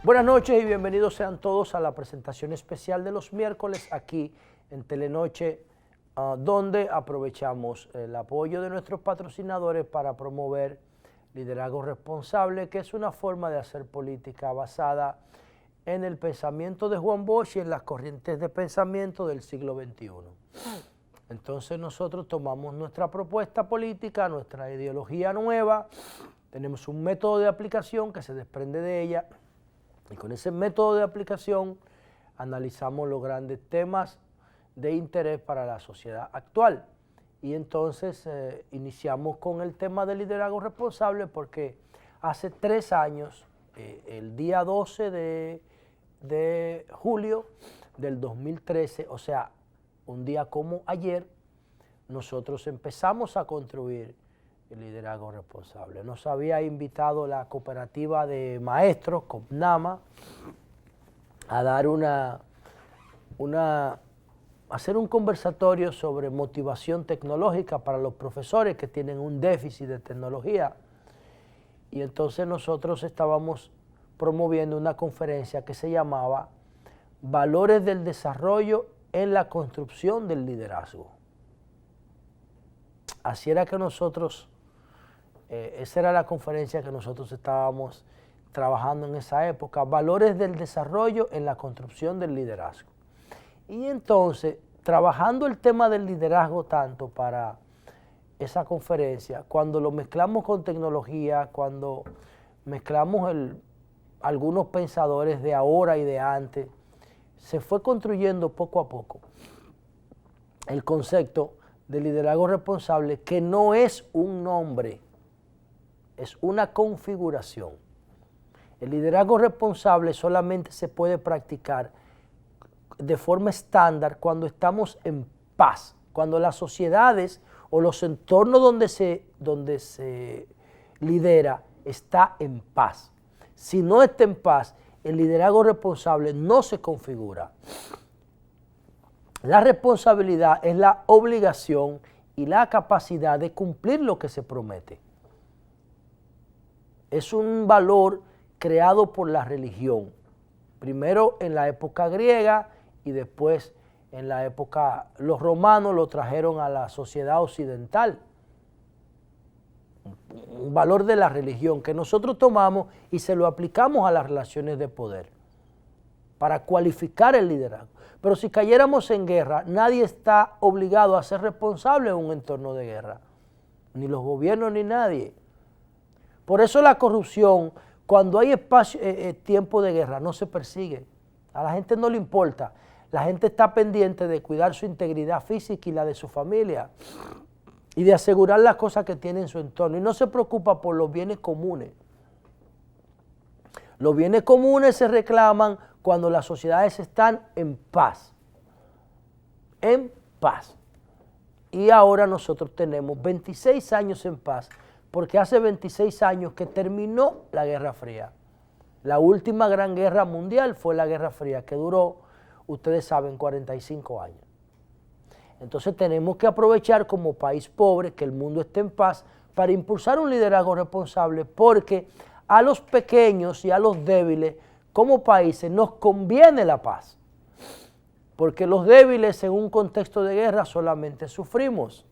Buenas noches y bienvenidos sean todos a la presentación especial de los miércoles aquí en Telenoche, donde aprovechamos el apoyo de nuestros patrocinadores para promover liderazgo responsable, que es una forma de hacer política basada en el pensamiento de Juan Bosch y en las corrientes de pensamiento del siglo XXI. Entonces nosotros tomamos nuestra propuesta política, nuestra ideología nueva, tenemos un método de aplicación que se desprende de ella y con ese método de aplicación analizamos los grandes temas de interés para la sociedad actual. Y entonces iniciamos con el tema del liderazgo responsable porque hace 3 años, el día 12 de julio del 2013, o sea, un día como ayer, nosotros empezamos a construir el liderazgo responsable. Nos había invitado la cooperativa de maestros, COPNAMA, a dar hacer un conversatorio sobre motivación tecnológica para los profesores que tienen un déficit de tecnología. Y entonces nosotros estábamos promoviendo una conferencia que se llamaba Valores del Desarrollo en la Construcción del Liderazgo. Así era que nosotros, esa era la conferencia que nosotros estábamos trabajando en esa época, Valores del Desarrollo en la Construcción del Liderazgo. Y entonces, trabajando el tema del liderazgo tanto para esa conferencia, cuando lo mezclamos con tecnología, cuando mezclamos algunos pensadores de ahora y de antes, se fue construyendo poco a poco el concepto de liderazgo responsable, que no es un nombre, es una configuración. El liderazgo responsable solamente se puede practicar de forma estándar cuando estamos en paz, cuando las sociedades o los entornos donde se lidera está en paz. Si no está en paz, el liderazgo responsable no se configura. La responsabilidad es la obligación y la capacidad de cumplir lo que se promete. Es un valor creado por la religión, primero en la época griega y después en la época, los romanos lo trajeron a la sociedad occidental. Un valor de la religión que nosotros tomamos y se lo aplicamos a las relaciones de poder para cualificar el liderazgo. Pero si cayéramos en guerra, nadie está obligado a ser responsable en un entorno de guerra, ni los gobiernos ni nadie. Por eso la corrupción, cuando hay tiempo de guerra, no se persigue. A la gente no le importa. La gente está pendiente de cuidar su integridad física y la de su familia y de asegurar las cosas que tiene en su entorno. Y no se preocupa por los bienes comunes. Los bienes comunes se reclaman cuando las sociedades están en paz. En paz. Y ahora nosotros tenemos 26 años en paz, porque hace 26 años que terminó la Guerra Fría. La última gran guerra mundial fue la Guerra Fría, que duró, ustedes saben, 45 años. Entonces tenemos que aprovechar como país pobre que el mundo esté en paz para impulsar un liderazgo responsable, porque a los pequeños y a los débiles como países nos conviene la paz, porque los débiles en un contexto de guerra solamente sufrimos.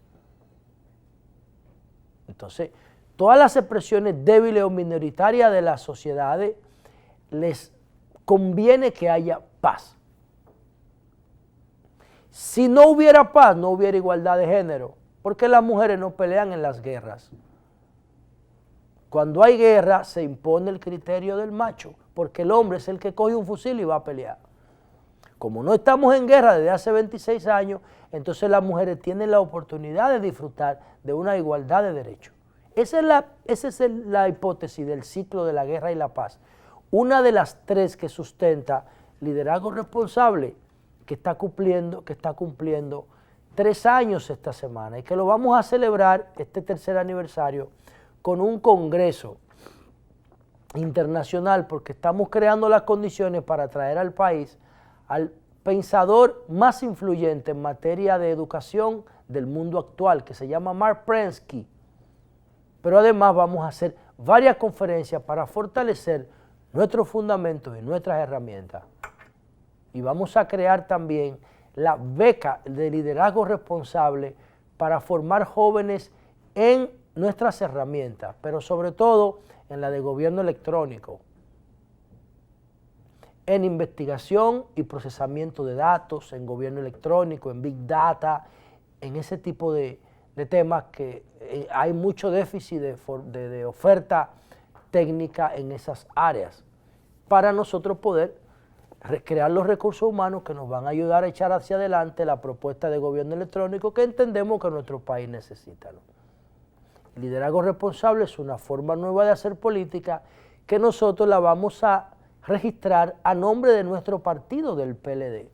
Entonces, todas las expresiones débiles o minoritarias de las sociedades les conviene que haya paz. Si no hubiera paz, no hubiera igualdad de género, porque las mujeres no pelean en las guerras. Cuando hay guerra se impone el criterio del macho, porque el hombre es el que coge un fusil y va a pelear. Como no estamos en guerra desde hace 26 años, entonces las mujeres tienen la oportunidad de disfrutar de una igualdad de derechos. Esa es la hipótesis del ciclo de la guerra y la paz. Una de las 3 que sustenta liderazgo responsable, que está cumpliendo 3 años esta semana y que lo vamos a celebrar, este 3er aniversario, con un congreso internacional, porque estamos creando las condiciones para traer al país al pensador más influyente en materia de educación del mundo actual, que se llama Mark Prensky. Pero además vamos a hacer varias conferencias para fortalecer nuestros fundamentos y nuestras herramientas. Y vamos a crear también la beca de liderazgo responsable para formar jóvenes en nuestras herramientas, pero sobre todo en la de gobierno electrónico, en investigación y procesamiento de datos, en gobierno electrónico, en Big Data, en ese tipo de temas que hay mucho déficit de oferta técnica en esas áreas, para nosotros poder crear los recursos humanos que nos van a ayudar a echar hacia adelante la propuesta de gobierno electrónico que entendemos que nuestro país necesita, ¿no? El liderazgo responsable es una forma nueva de hacer política que nosotros la vamos a registrar a nombre de nuestro partido, del PLD,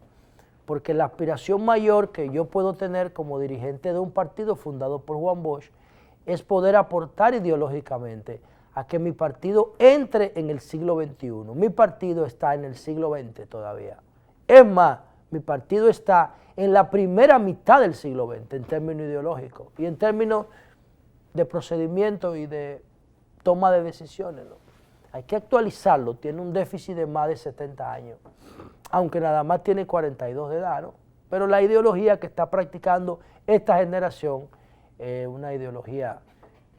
porque la aspiración mayor que yo puedo tener como dirigente de un partido fundado por Juan Bosch es poder aportar ideológicamente a que mi partido entre en el siglo XXI. Mi partido está en el siglo XX todavía. Es más, mi partido está en la primera mitad del siglo XX en términos ideológicos y en términos de procedimiento y de toma de decisiones, ¿no? Hay que actualizarlo, tiene un déficit de más de 70 años, aunque nada más tiene 42 de edad, ¿no? Pero la ideología que está practicando esta generación es una ideología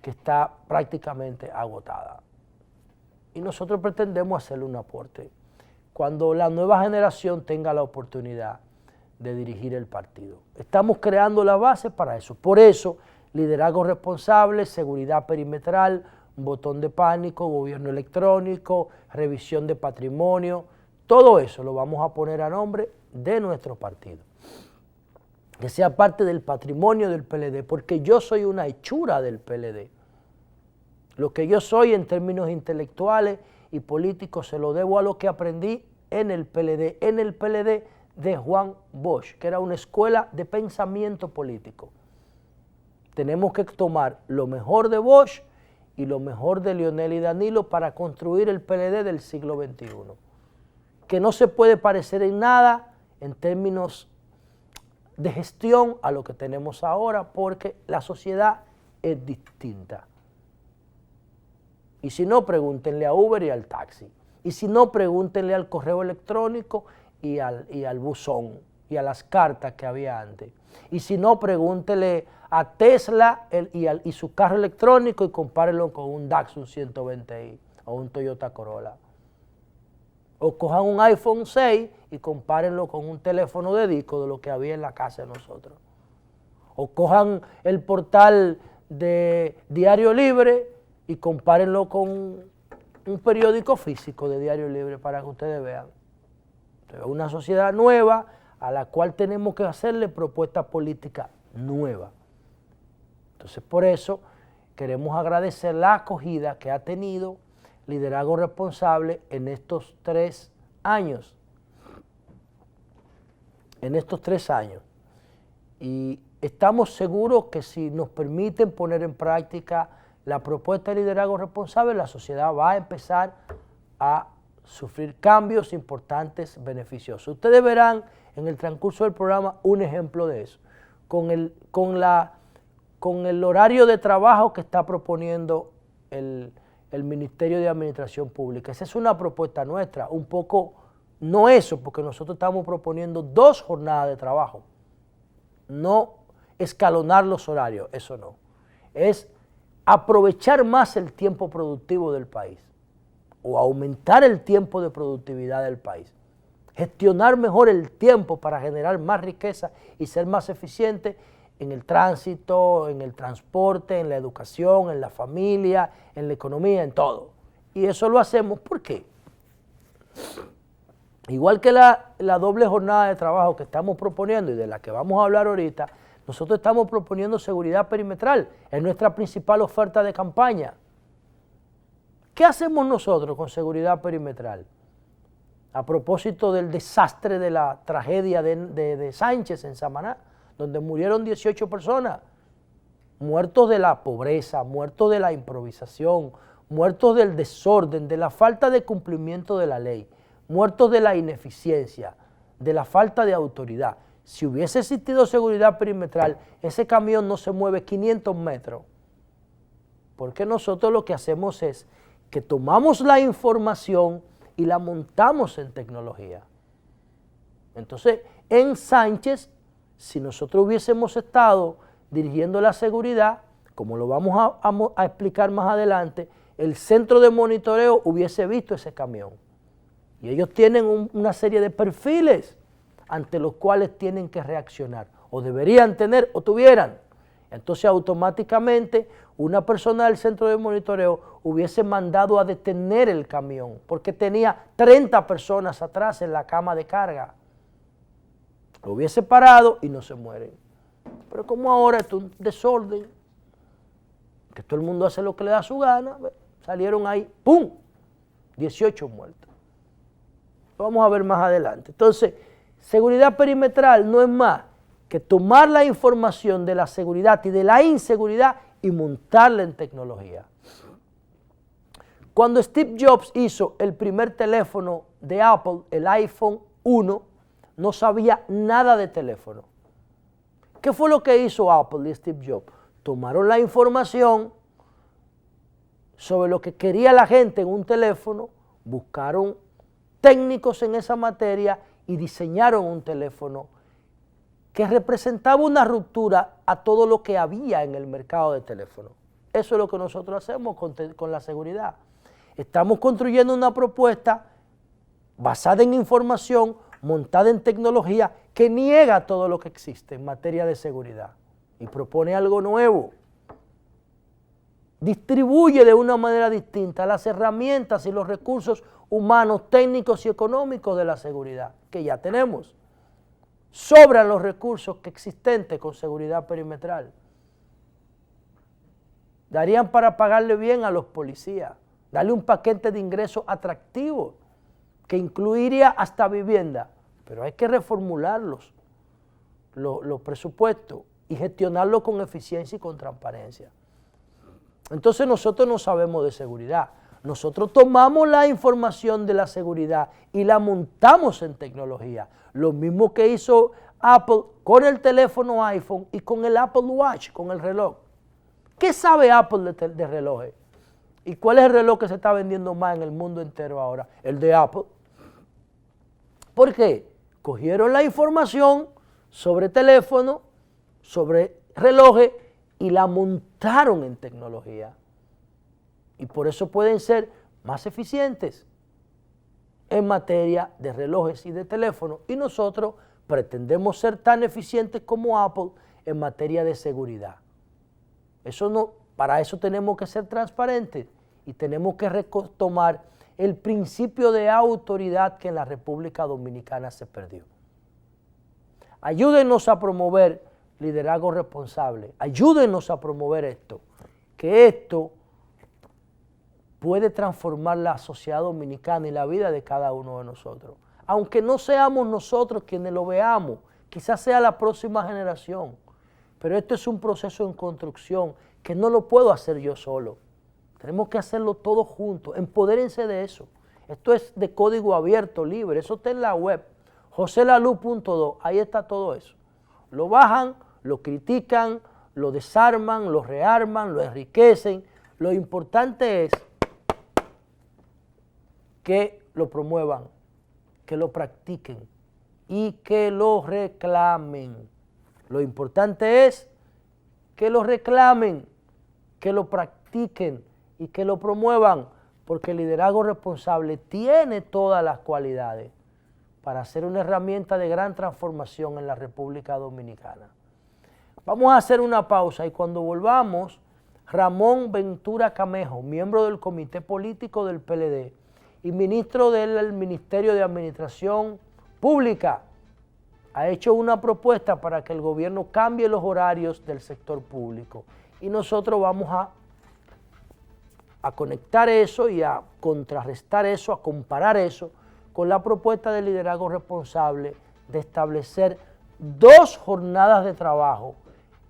que está prácticamente agotada. Y nosotros pretendemos hacerle un aporte cuando la nueva generación tenga la oportunidad de dirigir el partido. Estamos creando la base para eso. Por eso, liderazgo responsable, seguridad perimetral, un botón de pánico, gobierno electrónico, revisión de patrimonio, todo eso lo vamos a poner a nombre de nuestro partido. Que sea parte del patrimonio del PLD, porque yo soy una hechura del PLD. Lo que yo soy en términos intelectuales y políticos se lo debo a lo que aprendí en el PLD de Juan Bosch, que era una escuela de pensamiento político. Tenemos que tomar lo mejor de Bosch y lo mejor de Leonel y Danilo para construir el PLD del siglo XXI, que no se puede parecer en nada en términos de gestión a lo que tenemos ahora, porque la sociedad es distinta. Y si no, pregúntenle a Uber y al taxi. Y si no, pregúntenle al correo electrónico y al buzón y a las cartas que había antes. Y si no, pregúntenle a Tesla y su carro electrónico y compárenlo con un Datsun 120i o un Toyota Corolla. O cojan un iPhone 6 y compárenlo con un teléfono de disco de lo que había en la casa de nosotros. O cojan el portal de Diario Libre y compárenlo con un periódico físico de Diario Libre para que ustedes vean. Entonces, una sociedad nueva a la cual tenemos que hacerle propuestas políticas nuevas. Entonces, por eso queremos agradecer la acogida que ha tenido liderazgo responsable en estos 3 años. En estos 3 años. Y estamos seguros que si nos permiten poner en práctica la propuesta de liderazgo responsable, la sociedad va a empezar a sufrir cambios importantes, beneficiosos. Ustedes verán en el transcurso del programa un ejemplo de eso, con el horario de trabajo que está proponiendo el Ministerio de Administración Pública. Esa es una propuesta nuestra, un poco, no eso, porque nosotros estamos proponiendo 2 jornadas de trabajo, no escalonar los horarios, eso no, es aprovechar más el tiempo productivo del país o aumentar el tiempo de productividad del país, gestionar mejor el tiempo para generar más riqueza y ser más eficiente en el tránsito, en el transporte, en la educación, en la familia, en la economía, en todo. Y eso lo hacemos, ¿por qué? Igual que la doble jornada de trabajo que estamos proponiendo y de la que vamos a hablar ahorita, nosotros estamos proponiendo seguridad perimetral, es nuestra principal oferta de campaña. ¿Qué hacemos nosotros con seguridad perimetral? A propósito del desastre de la tragedia de Sánchez en Samaná, donde murieron 18 personas, muertos de la pobreza, muertos de la improvisación, muertos del desorden, de la falta de cumplimiento de la ley, muertos de la ineficiencia, de la falta de autoridad. Si hubiese existido seguridad perimetral, ese camión no se mueve 500 metros, porque nosotros lo que hacemos es que tomamos la información y la montamos en tecnología. Entonces, en Sánchez, si nosotros hubiésemos estado dirigiendo la seguridad, como lo vamos a explicar más adelante, el centro de monitoreo hubiese visto ese camión. Y ellos tienen una serie de perfiles ante los cuales tienen que reaccionar, o deberían tener, o tuvieran. Entonces automáticamente una persona del centro de monitoreo hubiese mandado a detener el camión, porque tenía 30 personas atrás en la cama de carga. Lo hubiese parado y no se mueren. Pero como ahora es un desorden, que todo el mundo hace lo que le da su gana, salieron ahí, ¡pum!, 18 muertos. Lo vamos a ver más adelante. Entonces, seguridad perimetral no es más que tomar la información de la seguridad y de la inseguridad y montarla en tecnología. Cuando Steve Jobs hizo el primer teléfono de Apple, el iPhone 1, no sabía nada de teléfono. ¿Qué fue lo que hizo Apple y Steve Jobs? Tomaron la información sobre lo que quería la gente en un teléfono, buscaron técnicos en esa materia y diseñaron un teléfono que representaba una ruptura a todo lo que había en el mercado de teléfonos. Eso es lo que nosotros hacemos con la seguridad. Estamos construyendo una propuesta basada en información, montada en tecnología, que niega todo lo que existe en materia de seguridad y propone algo nuevo. Distribuye de una manera distinta las herramientas y los recursos humanos, técnicos y económicos de la seguridad, que ya tenemos. Sobran los recursos que existentes con seguridad perimetral. Darían para pagarle bien a los policías, darle un paquete de ingresos atractivo, que incluiría hasta vivienda, pero hay que reformular los presupuestos y gestionarlo con eficiencia y con transparencia. Entonces nosotros no sabemos de seguridad, nosotros tomamos la información de la seguridad y la montamos en tecnología, lo mismo que hizo Apple con el teléfono iPhone y con el Apple Watch, con el reloj. ¿Qué sabe Apple de relojes? ¿Y cuál es el reloj que se está vendiendo más en el mundo entero ahora? El de Apple. ¿Por qué? Cogieron la información sobre teléfono, sobre relojes y la montaron en tecnología. Y por eso pueden ser más eficientes en materia de relojes y de teléfono. Y nosotros pretendemos ser tan eficientes como Apple en materia de seguridad. Eso no, para eso tenemos que ser transparentes y tenemos que retomar el principio de autoridad que en la República Dominicana se perdió. Ayúdenos a promover liderazgo responsable, ayúdenos a promover esto, que esto puede transformar la sociedad dominicana y la vida de cada uno de nosotros. Aunque no seamos nosotros quienes lo veamos, quizás sea la próxima generación, pero esto es un proceso en construcción que no lo puedo hacer yo solo. Tenemos que hacerlo todos juntos, empodérense de eso. Esto es de código abierto, libre, eso está en la web, joselalu.do, ahí está todo eso. Lo bajan, lo critican, lo desarman, lo rearman, lo enriquecen. Lo importante es que lo promuevan, que lo practiquen y que lo reclamen. Lo importante es que lo reclamen, que lo practiquen y que lo promuevan, porque el liderazgo responsable tiene todas las cualidades para ser una herramienta de gran transformación en la República Dominicana. Vamos a hacer una pausa y cuando volvamos, Ramón Ventura Camejo, miembro del Comité Político del PLD y ministro del Ministerio de Administración Pública, ha hecho una propuesta para que el gobierno cambie los horarios del sector público y nosotros vamos a conectar eso y a contrarrestar eso, a comparar eso con la propuesta de liderazgo responsable de establecer 2 jornadas de trabajo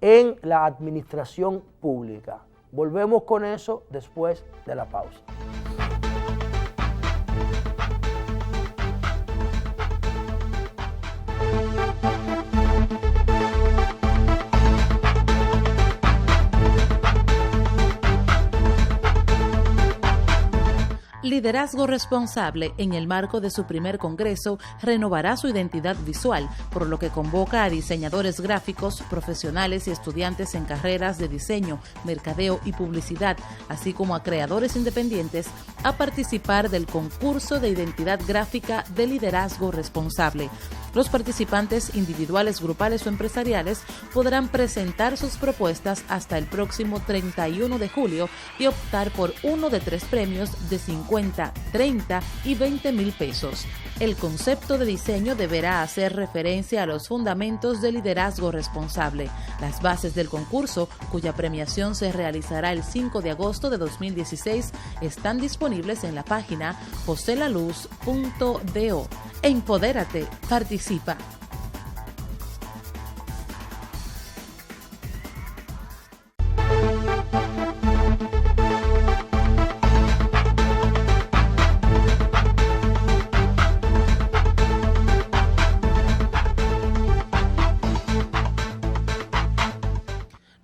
en la administración pública. Volvemos con eso después de la pausa. Liderazgo Responsable, en el marco de su primer congreso, renovará su identidad visual, por lo que convoca a diseñadores gráficos, profesionales y estudiantes en carreras de diseño, mercadeo y publicidad, así como a creadores independientes, a participar del concurso de identidad gráfica de Liderazgo Responsable. Los participantes individuales, grupales o empresariales podrán presentar sus propuestas hasta el próximo 31 de julio y optar por uno de 3 premios de 50, 30 y 20 mil pesos. El concepto de diseño deberá hacer referencia a los fundamentos del liderazgo responsable. Las bases del concurso, cuya premiación se realizará el 5 de agosto de 2016, están disponibles en la página joselaluz.do. Empodérate, participa.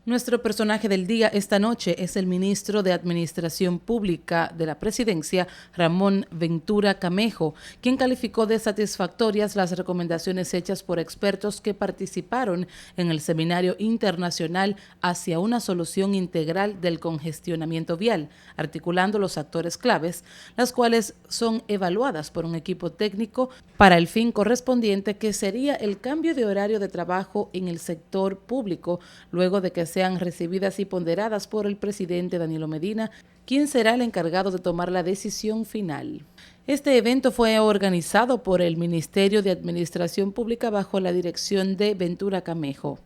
Nuestro personaje del día esta noche es el ministro de Administración Pública de la Presidencia, Ramón Ventura Camejo, quien calificó de satisfactorias las recomendaciones hechas por expertos que participaron en el Seminario Internacional hacia una solución integral del congestionamiento vial, articulando los actores claves, las cuales son evaluadas por un equipo técnico para el fin correspondiente, que sería el cambio de horario de trabajo en el sector público, luego de que sean recibidas y ponderadas por el presidente Danilo Medina, quien será el encargado de tomar la decisión final. Este evento fue organizado por el Ministerio de Administración Pública bajo la dirección de Ventura Camejo.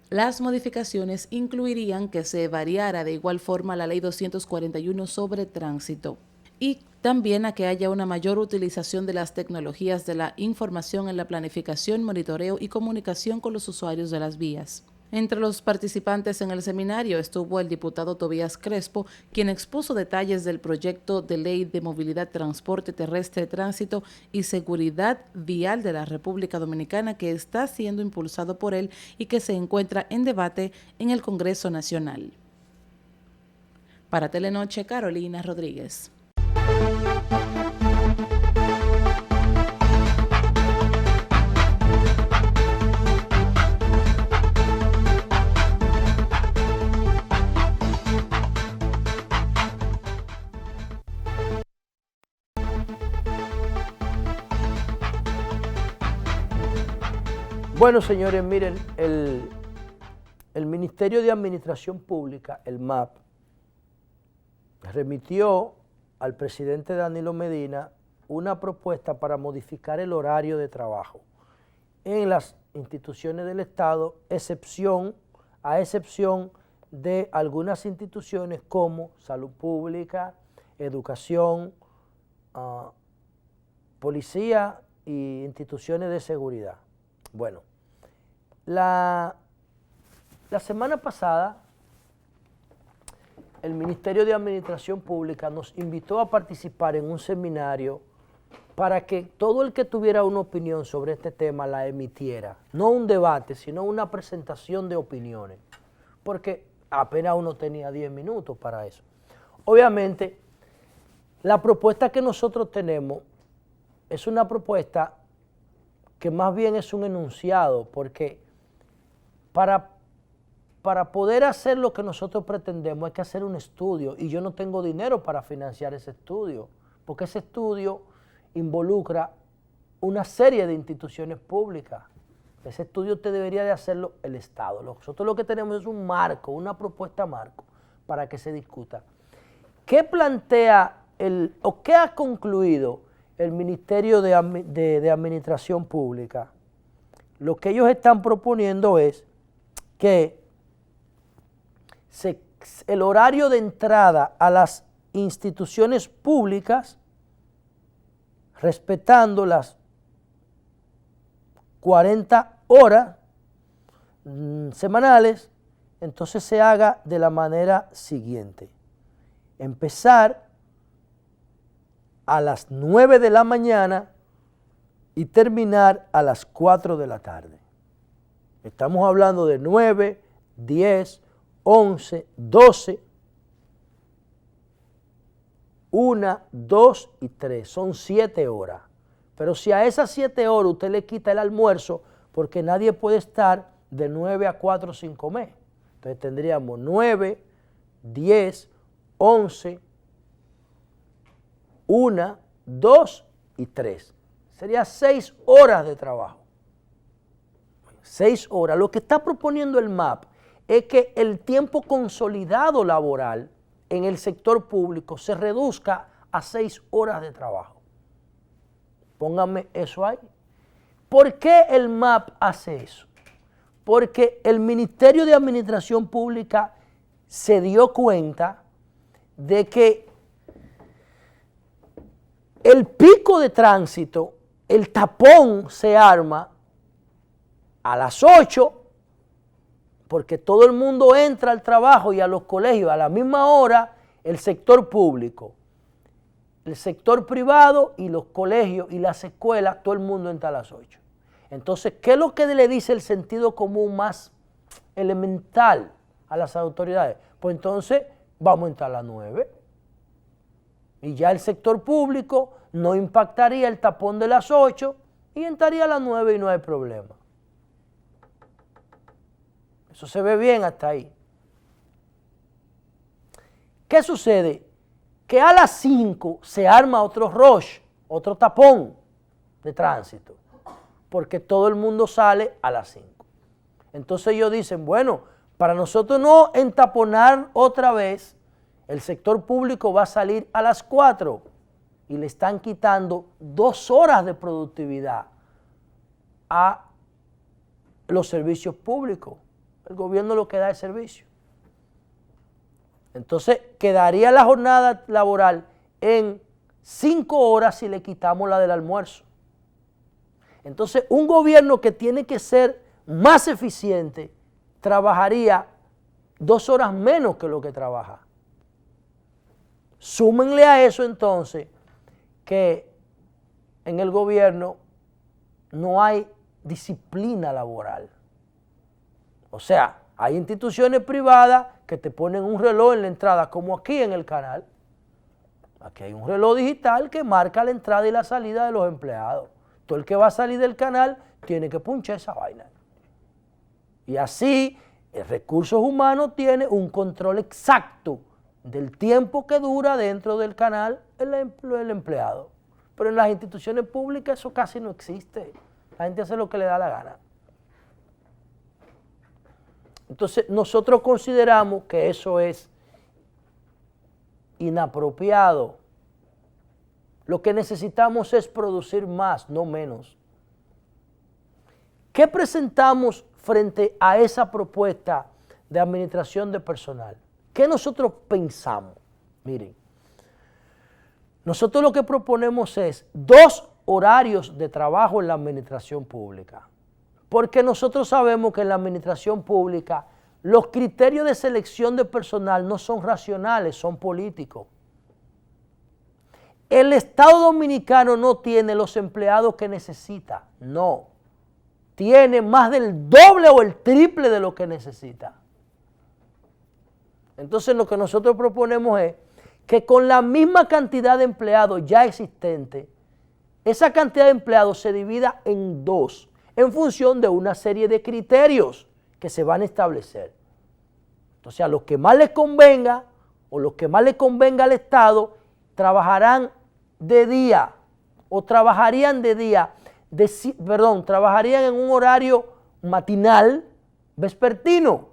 Las modificaciones incluirían que se variara de igual forma la Ley 241 sobre tránsito y también a que haya una mayor utilización de las tecnologías de la información en la planificación, monitoreo y comunicación con los usuarios de las vías. Entre los participantes en el seminario estuvo el diputado Tobías Crespo, quien expuso detalles del proyecto de ley de movilidad, transporte terrestre, tránsito y seguridad vial de la República Dominicana, que está siendo impulsado por él y que se encuentra en debate en el Congreso Nacional. Para Telenoche, Carolina Rodríguez. Bueno, señores, miren, el Ministerio de Administración Pública, el MAP, remitió al presidente Danilo Medina una propuesta para modificar el horario de trabajo en las instituciones del Estado, a excepción de algunas instituciones como salud pública, educación, policía y instituciones de seguridad. Bueno, la semana pasada el Ministerio de Administración Pública nos invitó a participar en un seminario para que todo el que tuviera una opinión sobre este tema la emitiera. No un debate, sino una presentación de opiniones, porque apenas uno tenía 10 minutos para eso. Obviamente, la propuesta que nosotros tenemos es una propuesta que más bien es un enunciado, porque para poder hacer lo que nosotros pretendemos hay que hacer un estudio, y yo no tengo dinero para financiar ese estudio, porque ese estudio involucra una serie de instituciones públicas. Ese estudio te debería de hacerlo el Estado. Nosotros lo que tenemos es un marco, una propuesta marco para que se discuta. ¿Qué plantea o qué ha concluido el Ministerio de Administración Pública? Lo que ellos están proponiendo es que el horario de entrada a las instituciones públicas, respetando las 40 horas semanales, entonces se haga de la manera siguiente: empezar a las 9 de la mañana y terminar a las 4 de la tarde. Estamos hablando de 9, 10, 11, 12, 1, 2 y 3. Son 7 horas. Pero si a esas 7 horas usted le quita el almuerzo, porque nadie puede estar de 9 a 4 sin comer. Entonces tendríamos 9, 10, 11, 1, 2 y 3. Sería 6 horas de trabajo. 6 horas. Lo que está proponiendo el MAP es que el tiempo consolidado laboral en el sector público se reduzca a 6 horas de trabajo. Pónganme eso ahí. ¿Por qué el MAP hace eso? Porque el Ministerio de Administración Pública se dio cuenta de que el pico de tránsito, el tapón se arma a las 8, porque todo el mundo entra al trabajo y a los colegios a la misma hora, el sector público, el sector privado y los colegios y las escuelas, todo el mundo entra a las 8. Entonces, ¿qué es lo que le dice el sentido común más elemental a las autoridades? Pues entonces vamos a entrar a las 9. Y ya el sector público no impactaría el tapón de las 8 y entraría a las 9 y no hay problema. Eso se ve bien hasta ahí. ¿Qué sucede? Que a las 5 se arma otro rush, otro tapón de tránsito, porque todo el mundo sale a las 5. Entonces ellos dicen, bueno, para nosotros no entaponar otra vez, el sector público va a salir a las 4 y le están quitando 2 horas de productividad a los servicios públicos. El gobierno lo que da es servicio. Entonces quedaría la jornada laboral en 5 horas si le quitamos la del almuerzo. Entonces un gobierno que tiene que ser más eficiente trabajaría 2 horas menos que lo que trabaja. Súmenle a eso entonces que en el gobierno no hay disciplina laboral. O sea, hay instituciones privadas que te ponen un reloj en la entrada, como aquí en el canal. Aquí hay un reloj digital que marca la entrada y la salida de los empleados. Todo el que va a salir del canal tiene que punchar esa vaina. Y así, el Recursos Humanos tiene un control exacto del tiempo que dura dentro del canal el empleado. Pero en las instituciones públicas eso casi no existe. La gente hace lo que le da la gana. Entonces nosotros consideramos que eso es inapropiado. Lo que necesitamos es producir más, no menos. ¿Qué presentamos frente a esa propuesta de administración de personal? ¿Qué nosotros pensamos? Miren, nosotros lo que proponemos es 2 horarios de trabajo en la administración pública. Porque nosotros sabemos que en la administración pública los criterios de selección de personal no son racionales, son políticos. El Estado Dominicano no tiene los empleados que necesita, no. Tiene más del doble o el triple de lo que necesita. Entonces lo que nosotros proponemos es que con la misma cantidad de empleados ya existentes, esa cantidad de empleados se divida en 2, en función de una serie de criterios que se van a establecer. Entonces, a los que más les convenga o los que más les convenga al Estado, trabajarán de día o trabajarían de día, trabajarían en un horario matinal, vespertino,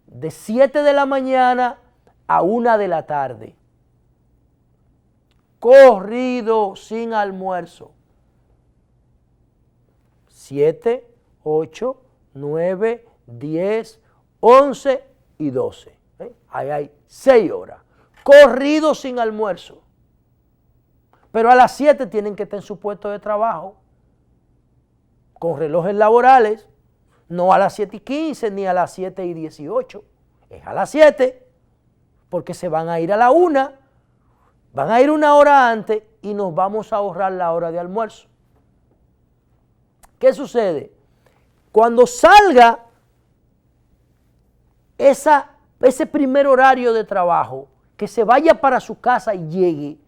de 7 de la mañana a 1 de la tarde. Corrido, sin almuerzo. 7, 8, 9, 10, 11 y 12. Ahí hay 6 horas. Corrido sin almuerzo. Pero a las 7 tienen que estar en su puesto de trabajo. Con relojes laborales. No a las 7:15 ni a las 7:18. Es a las 7. Porque se van a ir a la 1. Van a ir 1 hora antes y nos vamos a ahorrar la hora de almuerzo. ¿Qué sucede? Cuando salga ese primer horario de trabajo, que se vaya para su casa y llegue,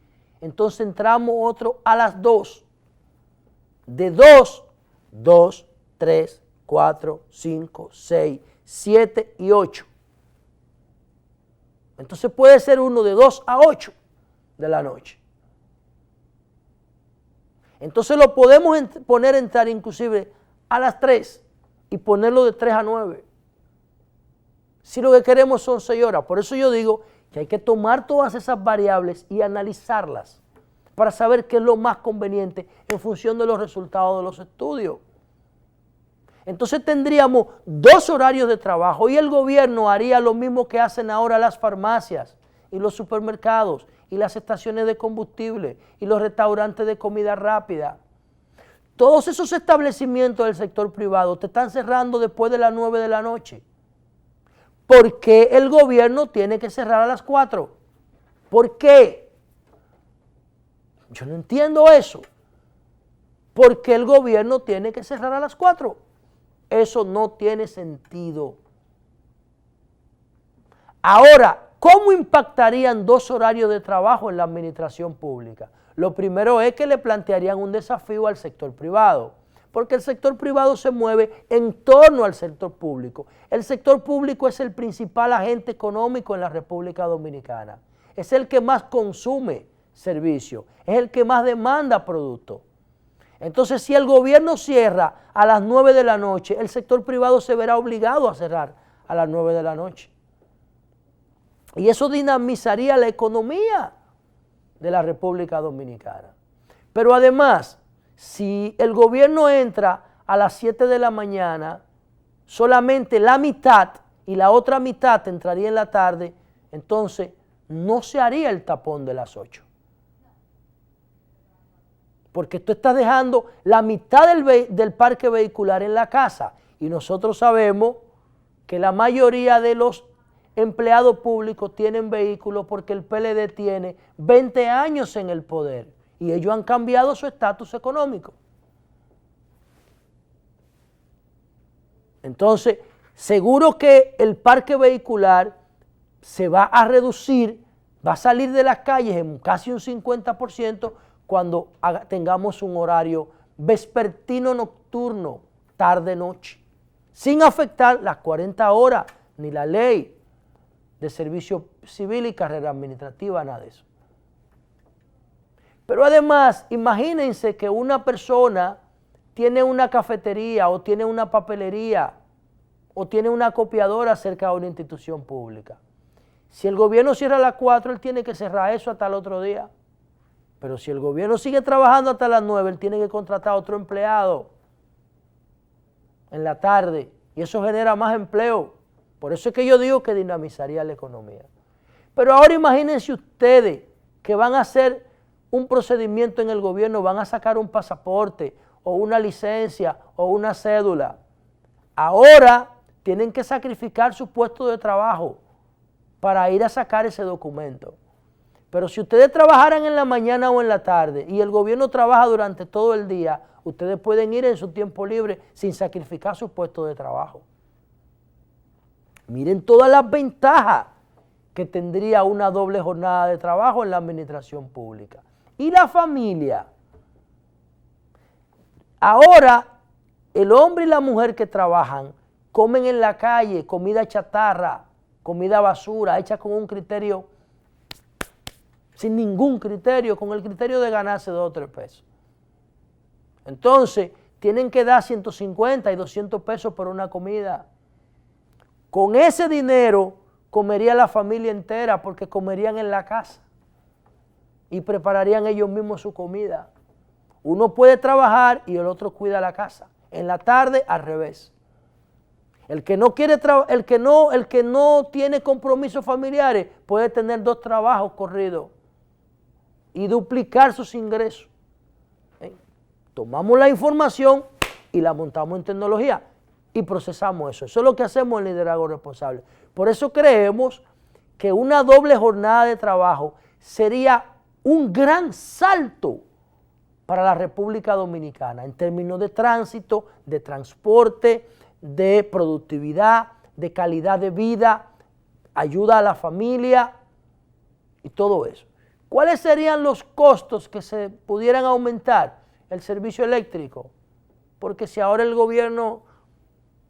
entonces entramos otro a las 2. De 2, 2, 3, 4, 5, 6, 7 y 8. Entonces puede ser uno de 2 a 8 de la noche. Entonces lo podemos poner a entrar inclusive a las 3 y ponerlo de 3 a 9. Si lo que queremos son 6 horas. Por eso yo digo que hay que tomar todas esas variables y analizarlas para saber qué es lo más conveniente en función de los resultados de los estudios. Entonces tendríamos 2 horarios de trabajo y el gobierno haría lo mismo que hacen ahora las farmacias y los supermercados y las estaciones de combustible y los restaurantes de comida rápida. Todos esos establecimientos del sector privado te están cerrando después de las 9 de la noche. ¿Por qué el gobierno tiene que cerrar a las 4? ¿Por qué? Yo no entiendo eso. ¿Por qué el gobierno tiene que cerrar a las 4? Eso no tiene sentido. Ahora, ¿cómo impactarían 2 horarios de trabajo en la administración pública? Lo primero es que le plantearían un desafío al sector privado, porque el sector privado se mueve en torno al sector público. El sector público es el principal agente económico en la República Dominicana. Es el que más consume servicios, es el que más demanda productos. Entonces, si el gobierno cierra a las 9 de la noche, el sector privado se verá obligado a cerrar a las 9 de la noche. Y eso dinamizaría la economía de la República Dominicana. Pero además, si el gobierno entra a las 7 de la mañana, solamente la mitad y la otra mitad entraría en la tarde, entonces no se haría el tapón de las 8. Porque tú estás dejando la mitad del parque vehicular en la casa y nosotros sabemos que la mayoría de los empleados públicos tienen vehículos porque el PLD tiene 20 años en el poder y ellos han cambiado su estatus económico. Entonces, seguro que el parque vehicular se va a reducir, va a salir de las calles en casi un 50% cuando tengamos un horario vespertino nocturno, tarde-noche, sin afectar las 40 horas ni la ley de servicio civil y carrera administrativa, nada de eso. Pero además, imagínense que una persona tiene una cafetería o tiene una papelería o tiene una copiadora cerca de una institución pública. Si el gobierno cierra a las 4, él tiene que cerrar eso hasta el otro día. Pero si el gobierno sigue trabajando hasta las 9, él tiene que contratar a otro empleado en la tarde y eso genera más empleo. Por eso es que yo digo que dinamizaría la economía. Pero ahora imagínense ustedes que van a hacer un procedimiento en el gobierno, van a sacar un pasaporte o una licencia o una cédula. Ahora tienen que sacrificar su puesto de trabajo para ir a sacar ese documento. Pero si ustedes trabajaran en la mañana o en la tarde y el gobierno trabaja durante todo el día, ustedes pueden ir en su tiempo libre sin sacrificar su puesto de trabajo. Miren todas las ventajas que tendría una doble jornada de trabajo en la administración pública. Y la familia. Ahora, el hombre y la mujer que trabajan comen en la calle comida chatarra, comida basura, hecha con un criterio, sin ningún criterio, con el criterio de ganarse 2 o 3 pesos. Entonces, tienen que dar 150 y 200 pesos por una comida. Con ese dinero comería la familia entera porque comerían en la casa y prepararían ellos mismos su comida. Uno puede trabajar y el otro cuida la casa. En la tarde, al revés. El que no quiere el que no tiene compromisos familiares puede tener 2 trabajos corridos y duplicar sus ingresos. Tomamos la información y la montamos en tecnología y procesamos eso. Eso es lo que hacemos en Liderazgo Responsable. Por eso creemos que una doble jornada de trabajo sería un gran salto para la República Dominicana en términos de tránsito, de transporte, de productividad, de calidad de vida, ayuda a la familia y todo eso. ¿Cuáles serían los costos que se pudieran aumentar? El servicio eléctrico. Porque si ahora el gobierno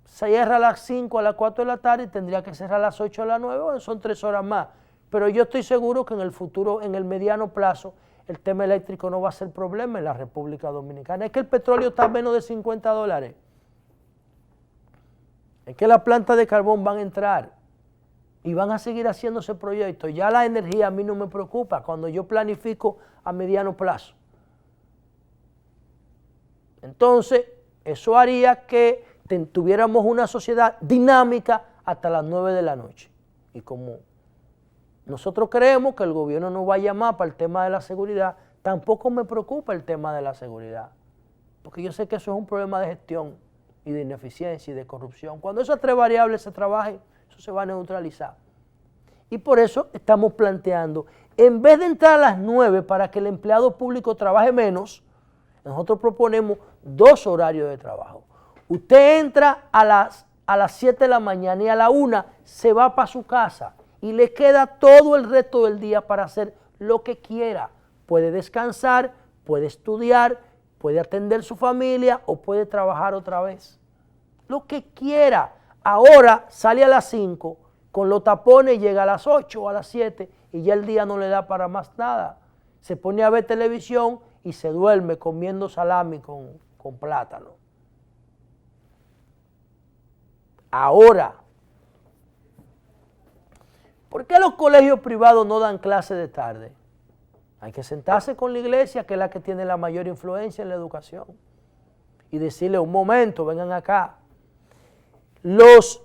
cierra a las 5, a las 4 de la tarde, tendría que cerrar a las 8 a las 9, bueno, son 3 horas más. Pero yo estoy seguro que en el futuro, en el mediano plazo, el tema eléctrico no va a ser problema en la República Dominicana. Es que el petróleo está a menos de $50. Es que las plantas de carbón van a entrar y van a seguir haciéndose proyectos. Ya la energía a mí no me preocupa cuando yo planifico a mediano plazo. Entonces, eso haría que tuviéramos una sociedad dinámica hasta las 9 de la noche. Y como nosotros creemos que el gobierno nos va a llamar para el tema de la seguridad, tampoco me preocupa el tema de la seguridad, porque yo sé que eso es un problema de gestión y de ineficiencia y de corrupción. Cuando esas 3 variables se trabajen, eso se va a neutralizar. Y por eso estamos planteando, en vez de entrar a las 9 para que el empleado público trabaje menos, nosotros proponemos 2 horarios de trabajo. Usted entra a las 7 de la mañana y a la 1 se va para su casa y le queda todo el resto del día para hacer lo que quiera. Puede descansar, puede estudiar, puede atender su familia o puede trabajar otra vez. Lo que quiera. Ahora sale a las 5, con los tapones llega a las 8 o a las 7 y ya el día no le da para más nada. Se pone a ver televisión y se duerme comiendo salami con plátano. Ahora, ¿por qué los colegios privados no dan clases de tarde? Hay que sentarse con la iglesia, que es la que tiene la mayor influencia en la educación, y decirle, un momento, vengan acá. Los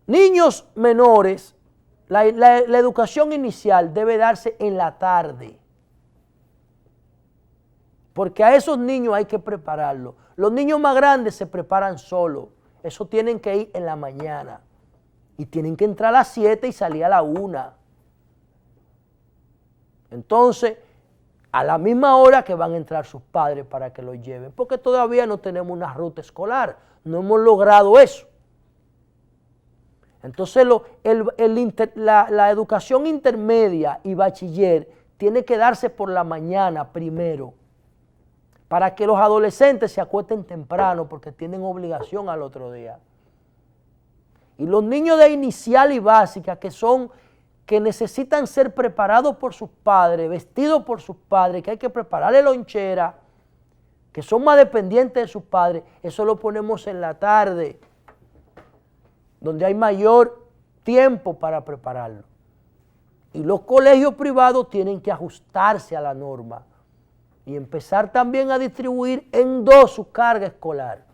niños menores, la educación inicial debe darse en la tarde, porque a esos niños hay que prepararlos. Los niños más grandes se preparan solos, eso tienen que ir en la mañana, y tienen que entrar a las 7 y salir a la 1. Entonces, a la misma hora que van a entrar sus padres para que los lleven, porque todavía no tenemos una ruta escolar, no hemos logrado eso. Entonces, la educación intermedia y bachiller tiene que darse por la mañana primero, para que los adolescentes se acuesten temprano, porque tienen obligación al otro día. Y los niños de inicial y básica, que necesitan ser preparados por sus padres, vestidos por sus padres, que hay que prepararle lonchera, que son más dependientes de sus padres, eso lo ponemos en la tarde, donde hay mayor tiempo para prepararlo. Y los colegios privados tienen que ajustarse a la norma y empezar también a distribuir en 2 su carga escolar,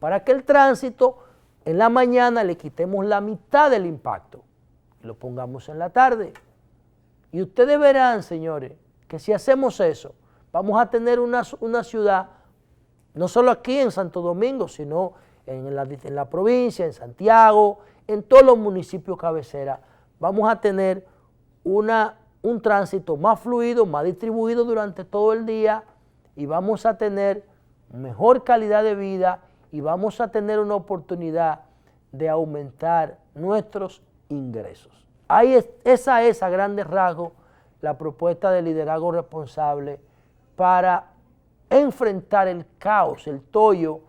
para que el tránsito en la mañana le quitemos la mitad del impacto y lo pongamos en la tarde. Y ustedes verán, señores, que si hacemos eso, vamos a tener una ciudad, no solo aquí en Santo Domingo, sino en la provincia, en Santiago, en todos los municipios cabecera, vamos a tener un tránsito más fluido, más distribuido durante todo el día, y vamos a tener mejor calidad de vida y vamos a tener una oportunidad de aumentar nuestros ingresos. Esa es a grandes rasgos la propuesta de liderazgo responsable para enfrentar el caos, el tollo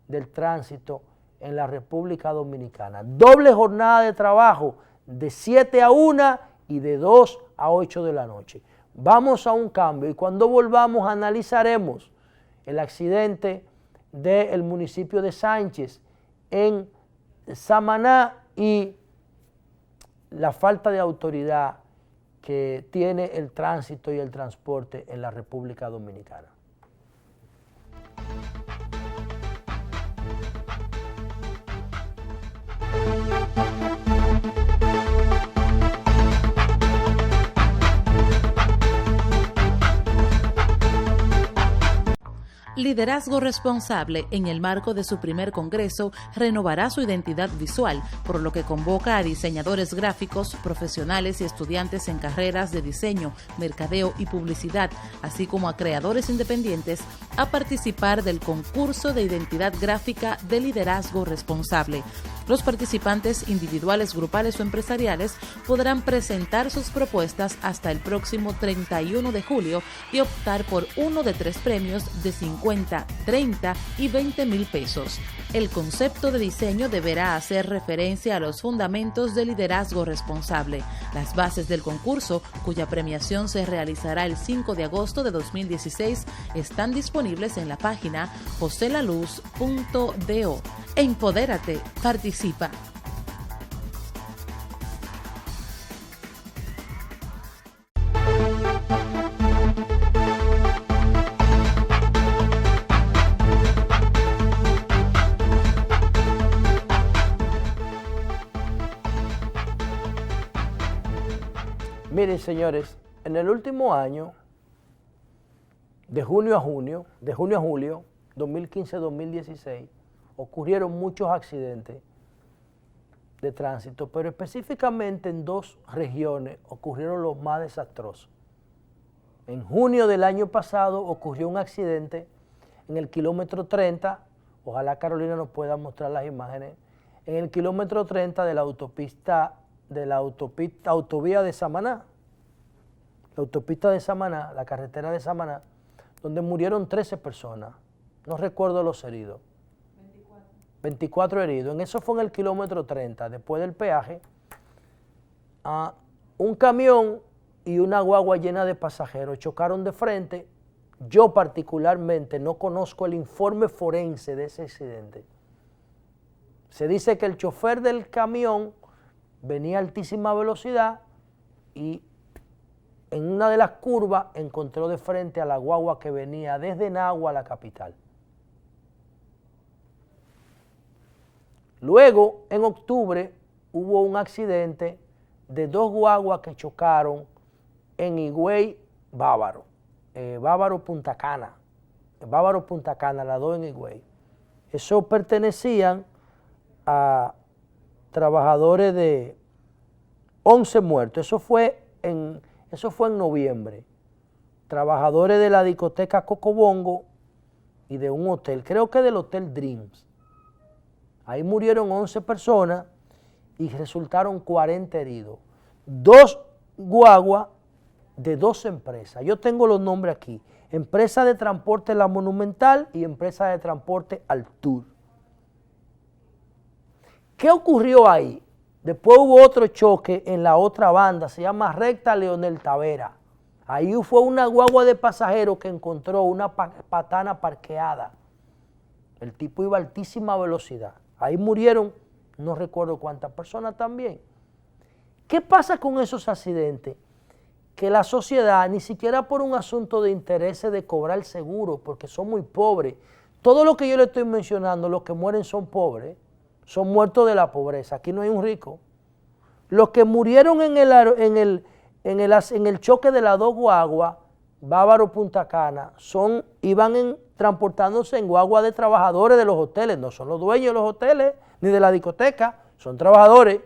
del tránsito en la República Dominicana. Doble jornada de trabajo de 7 a 1 y de 2 a 8 de la noche. Vamos a un cambio y cuando volvamos analizaremos el accidente del municipio de Sánchez en Samaná y la falta de autoridad que tiene el tránsito y el transporte en la República Dominicana. Liderazgo Responsable, en el marco de su primer congreso, renovará su identidad visual, por lo que convoca a diseñadores gráficos, profesionales y estudiantes en carreras de diseño, mercadeo y publicidad, así como a creadores independientes a participar del concurso de identidad gráfica de liderazgo responsable. Los participantes individuales, grupales o empresariales podrán presentar sus propuestas hasta el próximo 31 de julio y optar por uno de 3 premios de 50, 30 y 20 mil pesos. El concepto de diseño deberá hacer referencia a los fundamentos del liderazgo responsable. Las bases del concurso, cuya premiación se realizará el 5 de agosto de 2016, están disponibles en la página joselaluz.do. Empodérate, participa. Miren, señores, en el último año, de junio a julio, 2015-2016, ocurrieron muchos accidentes de tránsito, pero específicamente en 2 regiones ocurrieron los más desastrosos. En junio del año pasado ocurrió un accidente en el kilómetro 30, ojalá Carolina nos pueda mostrar las imágenes, en el kilómetro 30 de la autovía de Samaná, la autopista de Samaná, la carretera de Samaná, donde murieron 13 personas, no recuerdo los heridos. 24 heridos, en eso fue en el kilómetro 30, después del peaje, un camión y una guagua llena de pasajeros chocaron de frente. Yo particularmente no conozco el informe forense de ese accidente. Se dice que el chofer del camión venía a altísima velocidad y en una de las curvas encontró de frente a la guagua que venía desde Nagua a la capital. Luego, en octubre, hubo un accidente de 2 guaguas que chocaron en Higüey, Bávaro, Punta Cana, las 2 en Higüey. Eso pertenecían a trabajadores de 11 muertos, eso fue en noviembre. Trabajadores de la discoteca Cocobongo y de un hotel, creo que del Hotel Dreams. Ahí murieron 11 personas y resultaron 40 heridos. 2 guaguas de 2 empresas. Yo tengo los nombres aquí. Empresa de transporte La Monumental y empresa de transporte Altur. ¿Qué ocurrió ahí? Después hubo otro choque en la otra banda, se llama Recta Leonel Tavera. Ahí fue una guagua de pasajeros que encontró una patana parqueada. El tipo iba a altísima velocidad. Ahí murieron, no recuerdo cuántas personas también. ¿Qué pasa con esos accidentes? Que la sociedad, ni siquiera por un asunto de intereses de cobrar seguro, porque son muy pobres. Todo lo que yo le estoy mencionando, los que mueren son pobres, son muertos de la pobreza. Aquí no hay un rico. Los que murieron en el choque de las 2 guaguas, Bávaro Punta Cana, iban transportándose en guagua de trabajadores de los hoteles, no son los dueños de los hoteles ni de la discoteca, son trabajadores.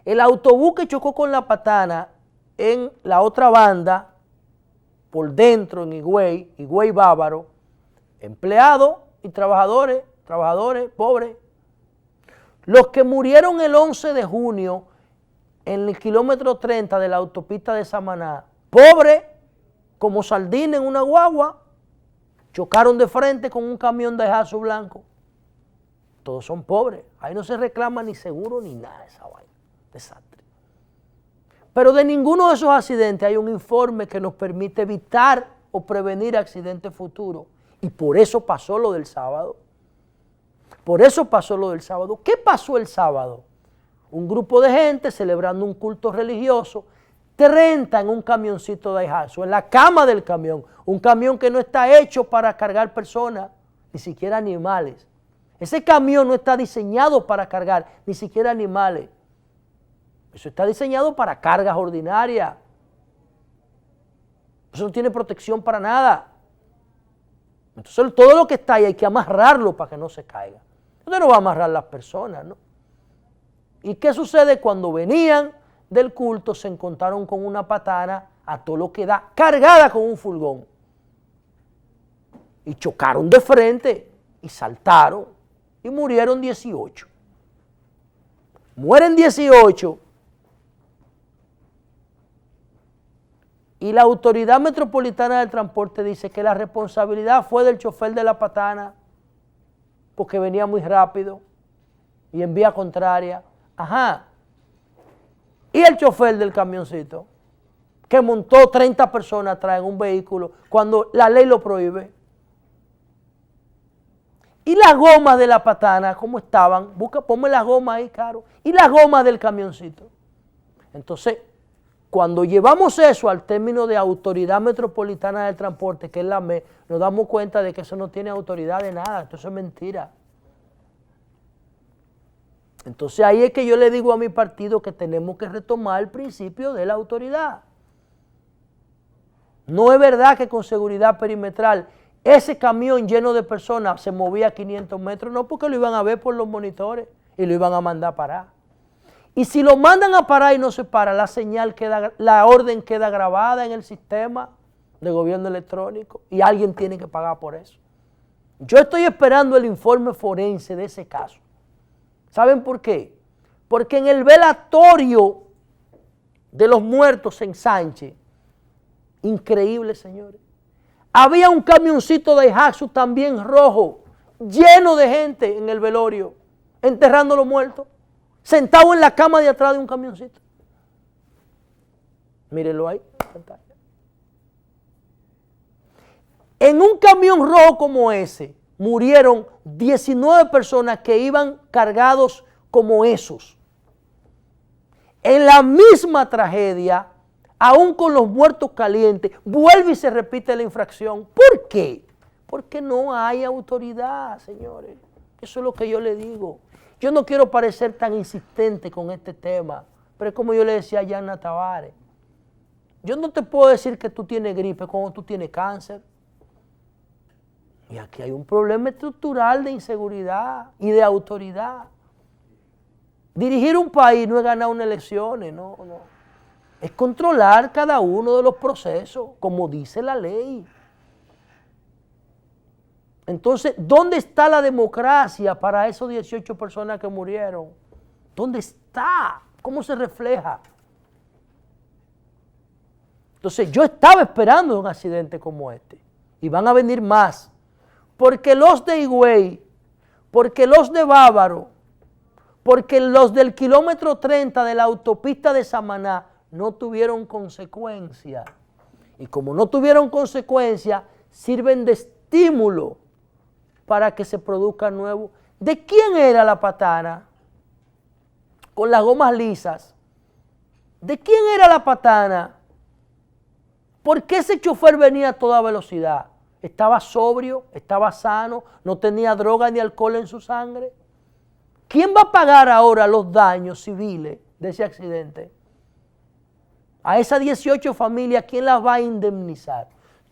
El autobús que chocó con la patana en la otra banda, por dentro en Higüey Bávaro, empleados y trabajadores pobres. Los que murieron el 11 de junio en el kilómetro 30 de la autopista de Samaná, pobres, como sardines en una guagua, chocaron de frente con un camión de jazo blanco. Todos son pobres. Ahí no se reclama ni seguro ni nada de esa vaina. Desastre. Pero de ninguno de esos accidentes hay un informe que nos permite evitar o prevenir accidentes futuros. Y por eso pasó lo del sábado. ¿Qué pasó el sábado? Un grupo de gente celebrando un culto religioso, 30 en un camioncito de Daihatsu, en la cama del camión, un camión que no está hecho para cargar personas, ni siquiera animales. Ese camión no está diseñado para cargar ni siquiera animales. Eso está diseñado para cargas ordinarias. Eso no tiene protección para nada. Entonces todo lo que está ahí hay que amarrarlo para que no se caiga. Usted no va a amarrar las personas, ¿no? ¿Y qué sucede? Cuando venían del culto se encontraron con una patana a todo lo que da, cargada con un furgón. y chocaron de frente y saltaron y murieron 18. Mueren 18 y la Autoridad Metropolitana del Transporte dice que la responsabilidad fue del chofer de la patana porque venía muy rápido y en vía contraria. Ajá. Y el chofer del camioncito que montó 30 personas atrás en un vehículo cuando la ley lo prohíbe. Y las gomas de la patana, ¿cómo estaban? Ponme las gomas ahí, Caro. Y las gomas del camioncito. Entonces, cuando llevamos eso al término de Autoridad Metropolitana del Transporte, que es la ME, nos damos cuenta de que eso no tiene autoridad de nada, esto es mentira. Entonces ahí es que yo le digo a mi partido que tenemos que retomar el principio de la autoridad. No es verdad que con seguridad perimetral ese camión lleno de personas se movía a 500 metros, no, porque lo iban a ver por los monitores y lo iban a mandar a parar. Y si lo mandan a parar y no se para, la orden queda grabada en el sistema de gobierno electrónico y alguien tiene que pagar por eso. Yo estoy esperando el informe forense de ese caso. ¿Saben por qué? Porque en el velatorio de los muertos en Sánchez, increíble, señores, había un camioncito de Daihatsu también rojo, lleno de gente en el velorio, enterrando a los muertos, sentado en la cama de atrás de un camioncito. Mírenlo ahí, en pantalla. En un camión rojo como ese, murieron 19 personas que iban cargados como esos. En la misma tragedia, aún con los muertos calientes, vuelve y se repite la infracción. ¿Por qué? Porque no hay autoridad, señores. Eso es lo que yo le digo. Yo no quiero parecer tan insistente con este tema, pero es como yo le decía a Yana Tavares. Yo no te puedo decir que tú tienes gripe cuando tú tienes cáncer. Y aquí hay un problema estructural de inseguridad y de autoridad. Dirigir un país no es ganar unas elecciones, no. Es controlar cada uno de los procesos, como dice la ley. Entonces, ¿dónde está la democracia para esos 18 personas que murieron? ¿Dónde está? ¿Cómo se refleja? Entonces, yo estaba esperando un accidente como este. Y van a venir más. Porque los de Higüey, porque los de Bávaro, porque los del kilómetro 30 de la autopista de Samaná no tuvieron consecuencia. Y como no tuvieron consecuencia, sirven de estímulo para que se produzca nuevo. ¿De quién era la patana? Con las gomas lisas. ¿De quién era la patana? ¿Por qué ese chofer venía a toda velocidad? ¿Estaba sobrio? ¿Estaba sano? ¿No tenía droga ni alcohol en su sangre? ¿Quién va a pagar ahora los daños civiles de ese accidente? A esas 18 familias, ¿quién las va a indemnizar?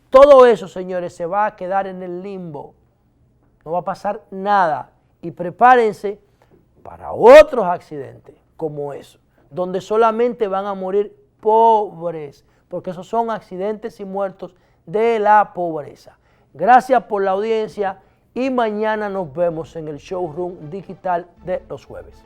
Todo eso, señores, se va a quedar en el limbo. No va a pasar nada. Y prepárense para otros accidentes como eso, donde solamente van a morir pobres, porque esos son accidentes y muertos de la pobreza. Gracias por la audiencia y mañana nos vemos en el showroom digital de los jueves.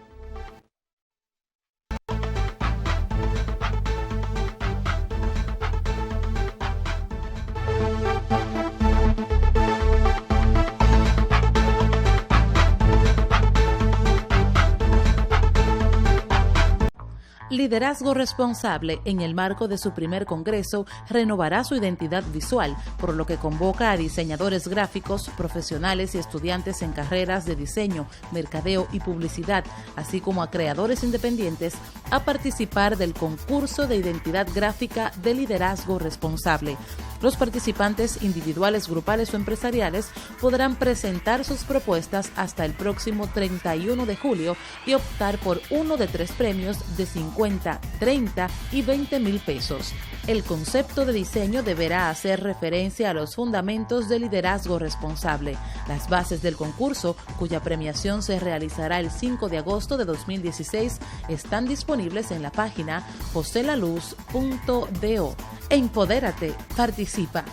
Liderazgo Responsable, en el marco de su primer congreso, renovará su identidad visual, por lo que convoca a diseñadores gráficos, profesionales y estudiantes en carreras de diseño, mercadeo y publicidad, así como a creadores independientes, a participar del concurso de identidad gráfica de Liderazgo Responsable. Los participantes individuales, grupales o empresariales podrán presentar sus propuestas hasta el próximo 31 de julio y optar por uno de 3 premios de 50, 30 y 20 mil pesos. El concepto de diseño deberá hacer referencia a los fundamentos del liderazgo responsable. Las bases del concurso, cuya premiación se realizará el 5 de agosto de 2016, están disponibles en la página joselaluz.do. Empodérate, participa.